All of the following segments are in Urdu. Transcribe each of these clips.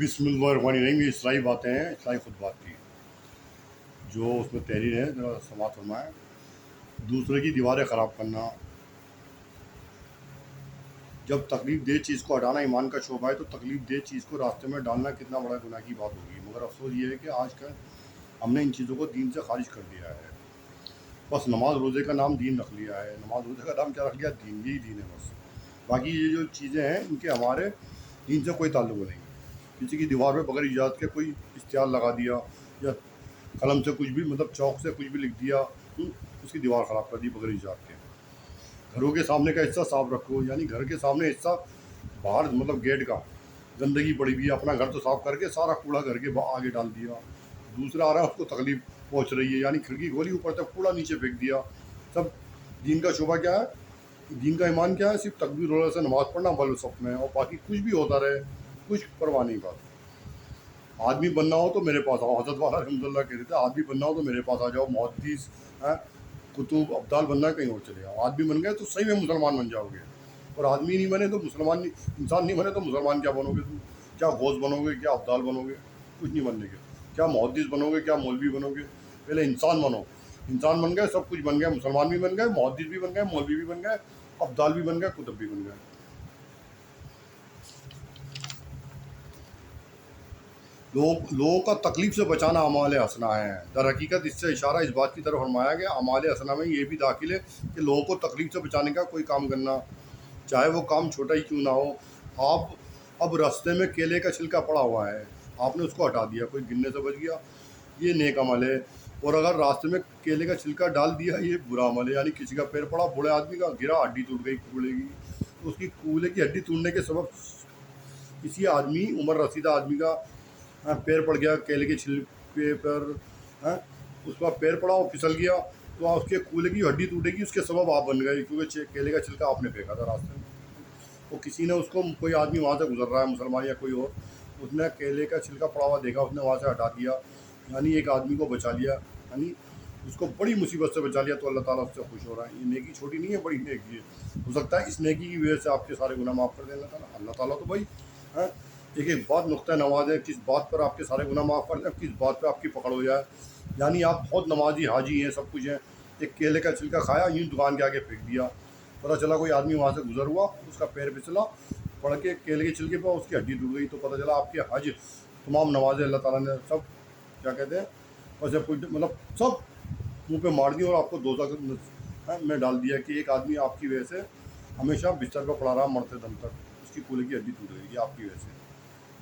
بسم اللہ الرحمن الرحیم. یہ اصلاحی باتیں ہیں، اصلاحی خطبات کی جو اس میں تحریر ہے، ذرا سماعت فرمائیں. دوسرے کی دیواریں خراب کرنا، جب تکلیف دہ چیز کو ہٹانا ایمان کا شعبہ ہے تو تکلیف دہ چیز کو راستے میں ڈالنا کتنا بڑا گناہ کی بات ہوگی. مگر افسوس یہ ہے کہ آج کل ہم نے ان چیزوں کو دین سے خارج کر دیا ہے. بس نماز روزے کا نام دین رکھ لیا ہے. نماز روزے کا نام کیا رکھ لیا؟ دین. یہی دین ہے بس. باقی یہ جو چیزیں ہیں ان کے ہمارے دین سے کوئی تعلق نہیں. کسی کی دیوار پہ بغیر اجازت کے کوئی اشتہار لگا دیا یا قلم سے کچھ بھی چوک سے کچھ بھی لکھ دیا، اس کی دیوار خراب کر دی بغیر اجازت کے. گھروں کے سامنے کا حصہ صاف رکھو، یعنی گھر کے سامنے حصہ باہر گیٹ کا گندگی پڑی ہوئی ہے، اپنا گھر تو صاف کر کے سارا کوڑا گھر کے آگے ڈال دیا. دوسرا آ رہا ہے اس کو تکلیف پہنچ رہی ہے، یعنی کھڑکی کھولی اوپر سے کوڑا نیچے پھینک دیا. سب دین کا شعبہ کیا ہے؟ دین کا ایمان کیا ہے؟ صرف تکبیر روزہ سے نماز پڑھنا بل سب میں، اور باقی کچھ بھی ہوتا رہے، کچھ پرواہ نہیں. بات آدمی بننا ہو تو میرے پاس آؤ. حضرت والا رحمۃ اللہ کہہ رہے تھے آدمی بننا ہو تو میرے پاس آ جاؤ. محدث کتب ابدال بننا ہے کہیں اور چلے جاؤ. آدمی بن گئے تو صحیح میں مسلمان بن جاؤ گے، اور آدمی نہیں بنے تو مسلمان نہیں، انسان نہیں بنے تو مسلمان کیا بنو گے تم؟ کیا غوث بنو گے؟ کیا ابدال بنو گے؟ کچھ نہیں بننے کے. کیا محدث بنو گے؟ کیا مولوی بنو گے؟ پہلے انسان بنو. انسان بن گئے سب کچھ بن گئے، مسلمان بھی بن گئے، محدث بھی بن گئے، مولوی بھی بن گئے، ابدال بھی بن گئے، کتب بھی بن گئے. لوگوں کا تکلیف سے بچانا اعمال حسنہ ہے. در حقیقت اس سے اشارہ اس بات کی طرف فرمایا گیا اعمال حسنہ میں یہ بھی داخل ہے کہ لوگوں کو تکلیف سے بچانے کا کوئی کام کرنا، چاہے وہ کام چھوٹا ہی کیوں نہ ہو. اب راستے میں کیلے کا چھلکا پڑا ہوا ہے، آپ نے اس کو ہٹا دیا، کوئی گرنے سے بچ گیا، یہ نیک عمل ہے. اور اگر راستے میں کیلے کا چھلکا ڈال دیا، یہ برا عمل ہے. یعنی کسی کا پیر پڑا، بوڑھے آدمی کا گرا، ہڈی ٹوٹ گئی کولے کی، تو اس کی کولے کی ہڈی ٹوٹنے کے سبب کسی آدمی عمر رسیدہ آدمی کا پیر پڑ گیا کیلے کے چھلکے پر، اس کا پیر پڑا اور پھسل گیا، تو اس کے کولے کی ہڈی ٹوٹے گی، اس کے سبب آپ بن گئے کیونکہ کیلے کا چھلکا آپ نے پھینکا تھا راستے میں. تو کسی نے اس کو، کوئی آدمی وہاں سے گزر رہا ہے مسلمان یا کوئی اور، اس نے کیلے کا چھلکا پڑا ہوا دیکھا، اس نے وہاں سے ہٹا دیا، یعنی ایک آدمی کو بچا لیا، یعنی اس کو بڑی مصیبت سے بچا لیا، تو اللہ تعالیٰ اس سے خوش ہو رہا ہے. یہ نیکی چھوٹی نہیں ہے، بڑی نیکی ہے. ہو سکتا ہے اس نیکی کی وجہ سے آپ کے سارے گناہ معاف کر دیں اللہ تعالیٰ. اللہ تعالیٰ تو بھائی ایک بات نقطۂ نواز ہے، کس بات پر آپ کے سارے گناہ معاف کر دیں، کس بات پہ آپ کی پکڑ ہو جائے. یعنی آپ بہت نمازی حاجی ہیں، سب کچھ ہیں، ایک کیلے کا چھلکا کھایا، یوں دکان کے آگے پھینک دیا، پتہ چلا کوئی آدمی وہاں سے گزر ہوا، اس کا پیر پھسلا، پڑ کے کیلے کے چھلکے پہ اس کی ہڈی ٹوٹ گئی، تو پتہ چلا آپ کے حج تمام نمازیں اللہ تعالیٰ نے سب کیا کہتے ہیں ویسے سب منہ پہ مار دی، اور آپ کو دوزخ میں ڈال دیا کہ ایک آدمی آپ کی وجہ سے ہمیشہ بستر پہ پڑا رہا مرتے دم تک، اس کی کولے کی ہڈی ٹوٹ گئی، یہ آپ کی وجہ سے.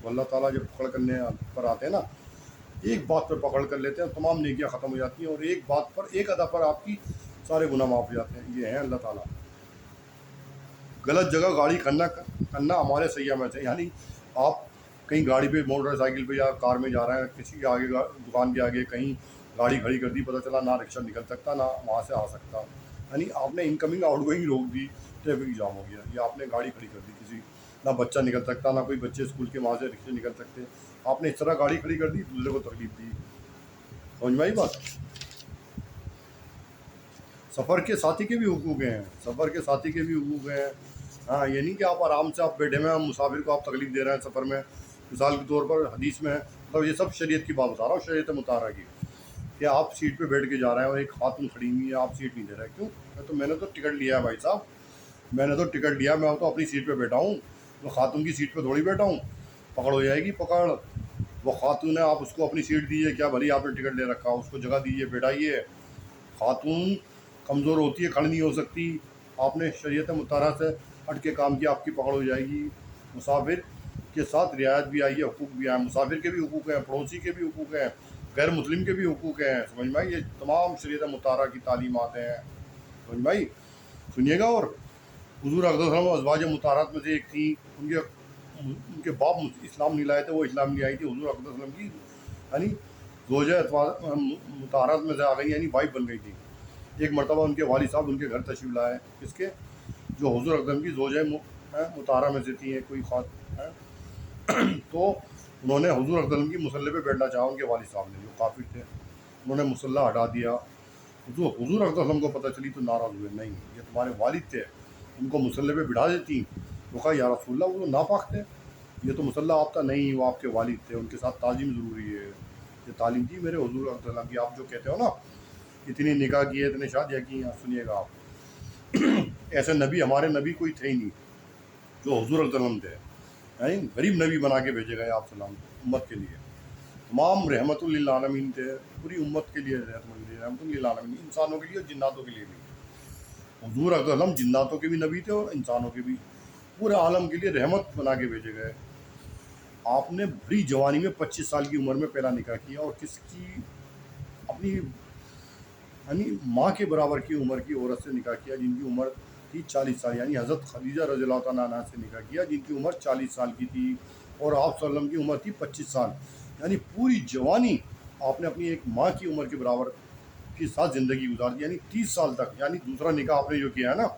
تو اللہ تعالیٰ جب پکڑ کرنے پر آتے ہیں نا، ایک بات پر پکڑ کر لیتے ہیں، تمام نیکیاں ختم ہو جاتی ہیں، اور ایک بات پر، ایک ادا پر آپ کی سارے گناہ معاف ہو جاتے ہیں. یہ ہیں اللہ تعالیٰ. غلط جگہ گاڑی کرنا ہمارے سیاح میں سے، یعنی آپ کہیں گاڑی پہ، موٹر سائیکل پہ یا کار میں جا رہے ہیں، کسی کے آگے دکان کے آگے کہیں گاڑی کھڑی کر دی، پتہ چلا نہ رکشہ نکل سکتا، نہ وہاں سے آ سکتا، یعنی آپ نے انکمنگ آؤٹ گوئنگ روک دی، ٹریفک جام ہو گیا. یا آپ نے گاڑی کھڑی کر دی، کسی نہ بچہ نکل سکتا، نہ کوئی بچے اسکول کے وہاں سے رکشے نکل سکتے، آپ نے اس طرح گاڑی کھڑی کر دی، دوسرے کو تکلیف دی. سمجھ میں آئی بات؟ سفر کے ساتھی کے بھی حقوق ہیں، سفر کے ساتھی کے بھی حقوق ہیں. یہ نہیں کہ آپ آرام سے آپ بیٹھے ہوئے ہیں، مسافر کو آپ تکلیف دے رہے ہیں سفر میں. مثال کے طور پر حدیث میں یہ سب شریعت کی بات بتا رہا ہوں، شریعت مطالعہ کی، کہ آپ سیٹ پہ بیٹھ کے جا رہے ہیں اور ایک خاتون کھڑی ہوئی ہے، آپ سیٹ نہیں دے رہے. کیوں؟ تو میں نے تو ٹکٹ لیا ہے بھائی صاحب، میں نے تو ٹکٹ لیا، میں تو اپنی سیٹ پہ بیٹھا ہوں، تو خاتون کی سیٹ پہ تھوڑی بیٹھا ہوں. پکڑ ہو جائے گی پکڑ. وہ خاتون ہے، آپ اس کو اپنی سیٹ دیجیے، کیا بھلی آپ نے ٹکٹ لے رکھا، اس کو جگہ دیجیے، بیٹھائیے. خاتون کمزور ہوتی ہے، کھڑی نہیں ہو سکتی، آپ نے شریعت مطالعہ سے ہٹ کے کام کیا، آپ کی پکڑ ہو جائے گی. مسافر کے ساتھ رعایت بھی آئی ہے، حقوق بھی آئے، مسافر کے بھی حقوق ہیں، پڑوسی کے بھی حقوق ہیں، غیر مسلم کے بھی حقوق ہیں. سمجھ میں آئی؟ یہ تمام شریعت مطالعہ کی تعلیمات ہیں. سمجھ میں آئی؟ سنیے گا. اور حضور اقدس صلی اللہ علیہ وسلم ازواج مطہرات میں سے ایک تھیں، ان کے باپ اسلام نہیں لائے تھے، وہ اسلام لے آئی تھی. حضور اقدس صلی اللہ علیہ وسلم کی یعنی زوجہ مطہرات میں سے آ گئی، یعنی وائف بن گئی تھی. ایک مرتبہ ان کے والد صاحب ان کے گھر تشریف لائے، اس کے جو حضور اقدم کی زوجہ مطہرہ میں سے تھی، کوئی تو انہوں نے حضور اقدم کی مصلی پہ بیٹھنا چاہا، ان کے والد صاحب نے جو کافر تھے، انہوں نے مصلی ہٹا دیا. حضور اقدم کو پتہ چلی تو ناراض ہوئے، نہیں یہ تمہارے والد تھے، ان کو مصلی پہ بٹھا دیتی. تو کہا یا رسول اللہ وہ تو ناپاک تھے. یہ تو مسلح یافتہ نہیں، وہ آپ کے والد تھے، ان کے ساتھ تعظیم ضروری ہے. یہ تعلیم تھی میرے حضور صلی اللہ علیہ وسلم کی. آپ جو کہتے ہو نا اتنی نکاح کیے، اتنے شادیاں کی ہیں، سنیے گا آپ، ایسے نبی ہمارے نبی کوئی تھے ہی نہیں جو حضور صلی اللہ علیہ وسلم تھے. یعنی غریب نبی بنا کے بھیجے گئے آپ سلام امت کے لیے. تمام رحمت للعالمین تھے، پوری امت کے لیے رحمت للعالمین، انسانوں کے لیے اور جناتوں کے لیے بھی. حضور صلی اللہ علیہ وسلم جناتوں کے بھی نبی تھے اور انسانوں کے بھی، پورے عالم کے لیے رحمت بنا کے بھیجے گئے. آپ نے بڑی جوانی میں 25 سال کی عمر میں پہلا نکاح کیا، اور کس کی اپنی یعنی ماں کے برابر کی عمر کی عورت سے نکاح کیا جن کی عمر تھی 40 سال. یعنی حضرت خدیجہ رضی اللہ تعالیٰ عنہ سے نکاح کیا جن کی عمر 40 سال کی تھی، اور آپ صلی اللہ علیہ وسلم کی عمر تھی 25 سال. یعنی پوری جوانی آپ نے اپنی ایک ماں کی عمر کے برابر کے ساتھ زندگی گزار دی، یعنی 30 سال تک. یعنی دوسرا نکاح آپ نے جو کیا ہے نا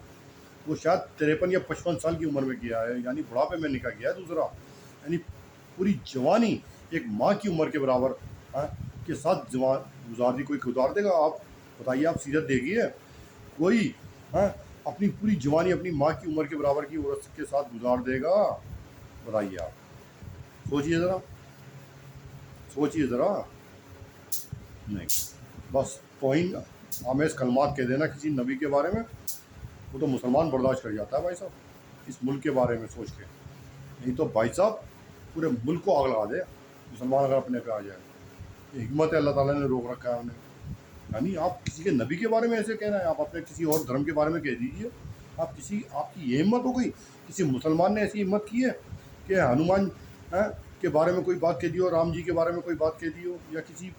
وہ شاید 53 یا 55 سال کی عمر میں کیا ہے، یعنی بڑھاپے میں نکاح کیا ہے دوسرا. یعنی پوری جوانی ایک ماں کی عمر کے برابر کے ساتھ گزار دی. کوئی گزار دے گا؟ آپ بتائیے، آپ سیرت دیکھیے، کوئی اپنی پوری جوانی اپنی ماں کی عمر کے برابر کی عورت کے ساتھ گزار دے گا؟ بتائیے آپ، سوچیے ذرا. نہیں، بس توہین آمیز کلمات کہہ دینا کسی نبی کے بارے میں وہ تو مسلمان برداشت کر جاتا ہے بھائی صاحب، اس ملک کے بارے میں سوچ کے. نہیں تو بھائی صاحب پورے ملک کو آگ لگا دے مسلمان اگر اپنے پہ آ جائے. یہ حکمت ہے، اللہ تعالیٰ نے روک رکھا ہے انہیں. یعنی آپ کسی کے نبی کے بارے میں ایسے کہہ رہے ہیں؟ آپ اپنے کسی اور دھرم کے بارے میں کہہ دیجیے. آپ کی یہ ہمت ہو گئی؟ کسی مسلمان نے ایسی ہمت کی ہے کہ ہنومان کے بارے میں کوئی بات کہہ دی ہو، رام جی کے بارے میں کوئی بات کہہ دی ہو، یا کسی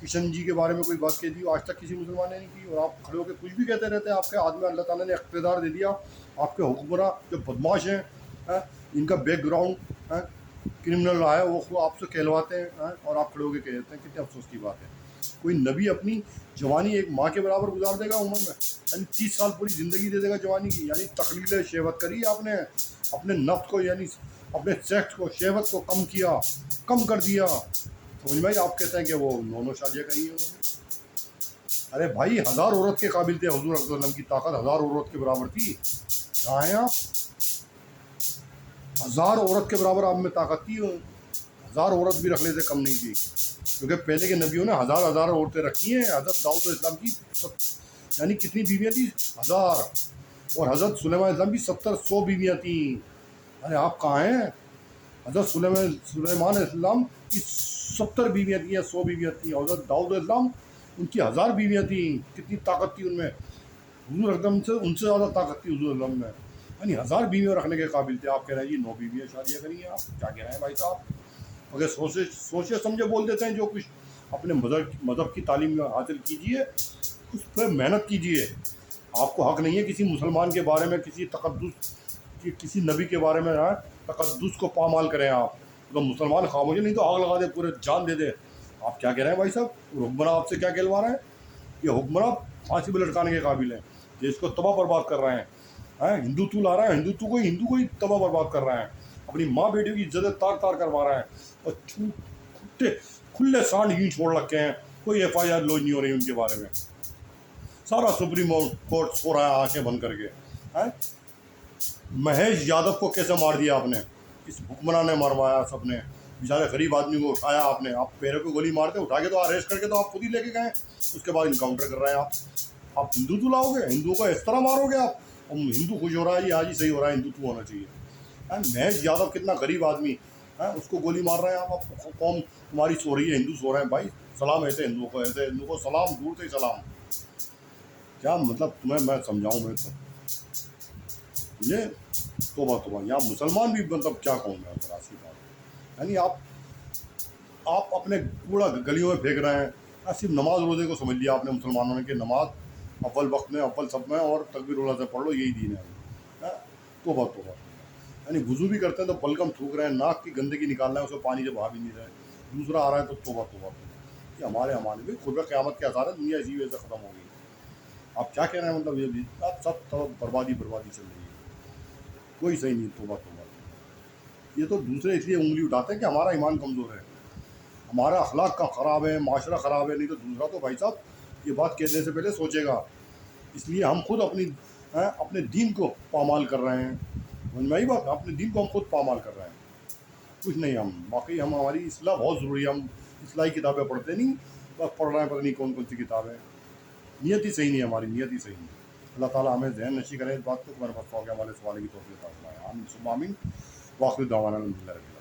کشن جی کے بارے میں کوئی بات کہہ دی ہو؟ آج تک کسی مسلمان نے نہیں کی. اور آپ کھڑے ہو کے کچھ بھی کہتے رہتے ہیں. آپ کے ہاتھ میں اللہ تعالیٰ نے اقتدار دے دیا. آپ کے حکمراں جو بدماش ہیں، ان کا بیک گراؤنڈ کرمنل رہا ہے، وہ آپ سے کہلواتے ہیں، اور آپ کھڑے ہو کے کہہ دیتے ہیں. کتنے افسوس کی بات ہے. کوئی نبی اپنی جوانی ایک ماں کے برابر گزار دے گا عمر میں؟ یعنی 30 سال پوری زندگی دے دے گا جوانی کی. یعنی تقلیل شہوت کری آپ نے، اپنے نفس کو یعنی اپنے سیکس کو، شہوت کو کم کیا، کم کر دیا. سمجھ میں آپ کہتے ہیں کہ وہ 9 شادیاں کری ہیں انہوں نے. ارے بھائی 1000 عورت کے قابل تھے. حضور صلی اللہ علیہ وسلم کی طاقت 1000 عورت کے برابر تھی. کہاں ہیں آپ؟ 1000 عورت کے برابر آپ میں طاقت تھی. 1000 عورت بھی رکھنے سے کم نہیں تھی، کیونکہ پہلے کے نبیوں نے ہزار عورتیں رکھی ہیں. حضرت داؤد علیہ السلام کی یعنی کتنی بیویاں تھیں؟ 1000. اور حضرت سلیمان علیہ السلام کی 100 بیویاں تھیں. ارے آپ کہاں ہیں؟ حضرت سلیمان علیہ السلام کی 70 بیویاں تھیں یا 100 بیویاں تھیں. حضرت داؤد علیہ السلام ان کی 1000 بیویاں تھیں. کتنی طاقت تھی ان میں. حضور اکرم سے ان سے زیادہ طاقت تھی حضور اکرم میں. یعنی 1000 بیویاں رکھنے کے قابل تھے. آپ کہہ رہے ہیں جی 9 بیویاں شادیاں کری ہیں. آپ کیا کہہ رہے ہیں بھائی صاحب؟ اگر سوچے سمجھے بول دیتے ہیں جو کچھ. اپنے مذہب کی تعلیم حاصل کیجیے، اس پہ محنت کیجیے. آپ کو حق نہیں ہے کسی مسلمان کے بارے میں، کسی نبی کے بارے میں تقدس کو پامال کریں. آپ تو مسلمان خاموش، نہیں تو آگ لگا دے، پورے جان دے دے. آپ کیا کہہ رہے ہیں بھائی صاحب؟ حکمراں آپ سے کیا کہلوا رہے ہیں؟ یہ حکمراں پھانسی پہ لٹکانے کے قابل ہیں. دیش کو تباہ برباد کر رہے ہیں. ہندوتو لا رہے ہیں، ہندو کو ہی تباہ برباد کر رہے ہیں. اپنی ماں بیٹیوں کی عزتیں تار کروا رہے ہیں، اور کھلے سانڈ ہی چھوڑ رکھے ہیں. کوئی ایف آئی آر لوج نہیں ہو رہی ان کے بارے میں. سارا سپریم کورٹ سو رہا ہے آنکھیں بند کر کے. مہیش یادو کو کیسے مار دیا آپ نے؟ اس حکمراں نے مروایا سب نے. بیچارے غریب آدمی کو اٹھایا آپ نے. آپ پیروں کو گولی مارتے اٹھا کے تو اریسٹ کر کے تو آپ خود ہی لے کے گئے. اس کے بعد انکاؤنٹر کر رہے ہیں آپ ہندوتو لاؤ گے؟ ہندوؤں کو اس طرح مارو گے آپ؟ ہندو خوش ہو رہا ہے، یہ آج ہی صحیح ہو رہا ہے، ہندوتو ہونا چاہیے. مہیش یادو کتنا غریب آدمی، اس کو گولی مار رہے ہیں آپ. قوم تمہاری سو رہی ہے، ہندو سو رہے ہیں. بھائی سلام ایسے ہندوؤں کو سلام، دور سے سلام. کیا مطلب تمہیں میں سمجھاؤں؟ میں تو یہ توبہ یہاں مسلمان بھی مطلب کیا کہوں میں ذرا سی بات. یعنی آپ اپنے کوڑا گلیوں میں پھینک رہے ہیں. صرف نماز روزے کو سمجھ لیا آپ نے مسلمانوں نے کہ نماز اول وقت میں، اول سب میں، اور تکبیر اللہ سے پڑھ لو، یہی دین ہے. توبہ. یعنی وضو بھی کرتے ہیں تو بلگم تھوک رہے ہیں، ناک کی گندگی نکال رہے ہیں، اس کو پانی سے بہا بھی نہیں رہے. دوسرا آ رہا ہے تو توبہ. یہ ہمارے بھی خود قیامت کے آثار ہے. دنیا اسی وجہ سے ختم ہو گئی. آپ کیا کہہ رہے ہیں؟ مطلب یہ آپ سب بربادی چل رہی ہے. کوئی صحیح نہیں. توبہ. یہ تو دوسرے اس لیے انگلی اٹھاتے ہیں کہ ہمارا ایمان کمزور ہے، ہمارا اخلاق کا خراب ہے، معاشرہ خراب ہے. نہیں تو دوسرا تو بھائی صاحب یہ بات کہنے سے پہلے سوچے گا. اس لیے ہم خود اپنے دین کو پامال کر رہے ہیں. سمجھ میں آئی بات؟ اپنے دین کو ہم خود پامال کر رہے ہیں. کچھ نہیں. ہم واقعی ہماری اصلاح بہت ضروری ہے. ہم اصلاحی کتابیں پڑھتے نہیں، بس پڑھ رہے ہیں پتہ نہیں کون کون سی کتابیں. نیت ہی صحیح نہیں ہے ہماری، نیت ہی صحیح نہیں. اللہ تعالیٰ ہمیں ذہن نشی کرے اس بات کو. تمہارے پاس ہو گیا ہمارے سوال کی توفیق عطا فرمائے. آمین ثم آمین. واخر دعوانا الحمد للہ.